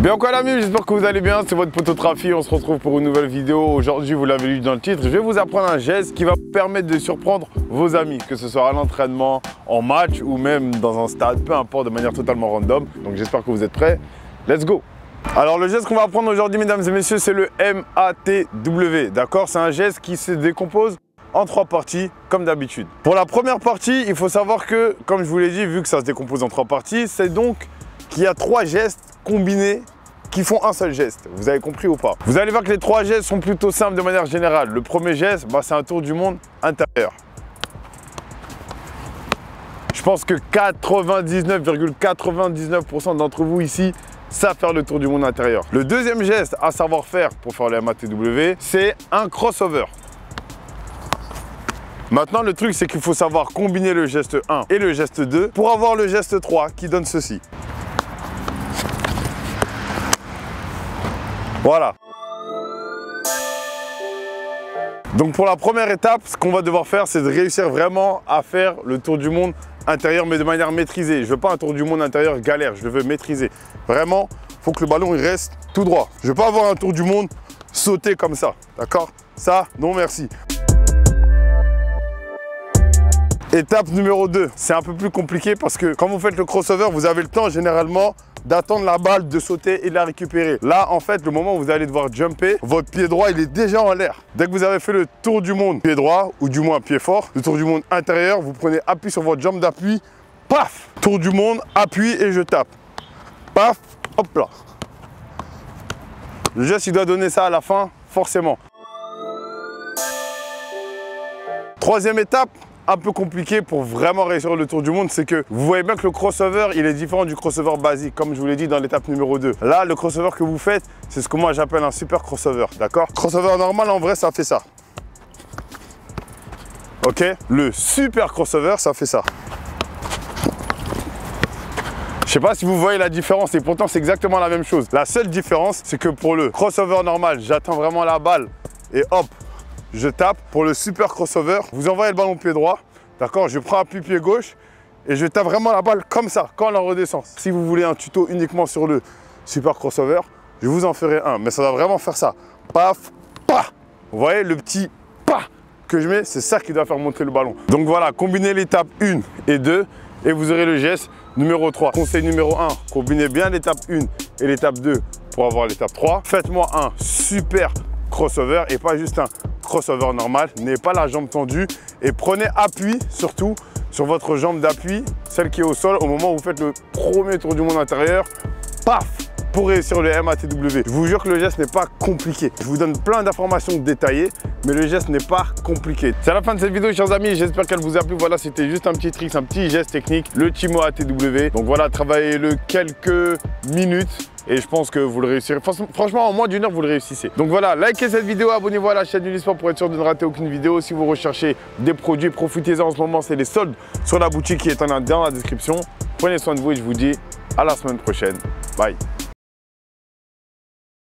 Bien quoi l'ami, j'espère que vous allez bien, c'est votre poteau Trafi, on se retrouve pour une nouvelle vidéo. Aujourd'hui, vous l'avez lu dans le titre, je vais vous apprendre un geste qui va vous permettre de surprendre vos amis, que ce soit à l'entraînement, en match ou même dans un stade, peu importe, de manière totalement random. Donc j'espère que vous êtes prêts, let's go! Alors le geste qu'on va apprendre aujourd'hui, mesdames et messieurs, c'est le MATW, d'accord? C'est un geste qui se décompose en 3 parties, comme d'habitude. Pour la première partie, il faut savoir que, comme je vous l'ai dit, vu que ça se décompose en 3 parties, c'est donc qu'il y a 3 gestes combinés qui font un seul geste. Vous avez compris ou pas? Vous allez voir que les 3 gestes sont plutôt simples de manière générale. Le premier geste, c'est un tour du monde intérieur. Je pense que 99,99% d'entre vous ici savent faire le tour du monde intérieur. Le deuxième geste à savoir faire pour faire le MATW, c'est un crossover. Maintenant, le truc, c'est qu'il faut savoir combiner le geste 1 et le geste 2 pour avoir le geste 3 qui donne ceci. Voilà. Donc pour la première étape, ce qu'on va devoir faire, c'est de réussir vraiment à faire le tour du monde intérieur, mais de manière maîtrisée. Je ne veux pas un tour du monde intérieur galère, je le veux maîtriser. Vraiment, il faut que le ballon il reste tout droit. Je ne veux pas avoir un tour du monde sauter comme ça, d'accord? Ça, non merci. Étape numéro 2, c'est un peu plus compliqué parce que quand vous faites le crossover, vous avez le temps généralement d'attendre la balle, de sauter et de la récupérer. Là, en fait, le moment où vous allez devoir jumper, votre pied droit, il est déjà en l'air. Dès que vous avez fait le tour du monde pied droit, ou du moins pied fort, le tour du monde intérieur, vous prenez appui sur votre jambe d'appui, paf, tour du monde, appui et je tape. Paf, hop là. Le geste, il doit donner ça à la fin, forcément. Troisième étape, un peu compliqué pour vraiment réussir le tour du monde, c'est que vous voyez bien que le crossover, il est différent du crossover basique, comme je vous l'ai dit dans l'étape numéro 2. Là, le crossover que vous faites, c'est ce que moi j'appelle un super crossover, d'accord? Crossover normal, en vrai, ça fait ça. Ok? Le super crossover, ça fait ça. Je sais pas si vous voyez la différence et pourtant c'est exactement la même chose. La seule différence, c'est que pour le crossover normal, j'attends vraiment la balle et hop, je tape. Pour le super crossover, vous envoyez le ballon pied droit, d'accord? Je prends appui pied gauche et je tape vraiment la balle comme ça, quand elle redescend. Si vous voulez un tuto uniquement sur le super crossover, je vous en ferai un, mais ça va vraiment faire ça. Paf, paf. Vous voyez le petit paf que je mets, c'est ça qui doit faire monter le ballon. Donc voilà, combinez l'étape 1 et 2 et vous aurez le geste numéro 3. Conseil numéro 1, combinez bien l'étape 1 et l'étape 2 pour avoir l'étape 3. Faites-moi un super crossover et pas juste un crossover normal. N'ayez pas la jambe tendue et prenez appui surtout sur votre jambe d'appui, celle qui est au sol au moment où vous faites le premier tour du monde intérieur. Paf! Pour réussir le MATW. Je vous jure que le geste n'est pas compliqué. Je vous donne plein d'informations détaillées, mais le geste n'est pas compliqué. C'est la fin de cette vidéo, chers amis. J'espère qu'elle vous a plu. Voilà, c'était juste un petit trick, un petit geste technique, le Timo ATW. Donc voilà, travaillez-le quelques minutes. Et je pense que vous le réussirez. Franchement, en moins d'1 heure, vous le réussissez. Donc voilà, likez cette vidéo, abonnez-vous à la chaîne Unisport pour être sûr de ne rater aucune vidéo. Si vous recherchez des produits, profitez-en en ce moment. C'est les soldes sur la boutique qui est dans la description. Prenez soin de vous et je vous dis à la semaine prochaine. Bye.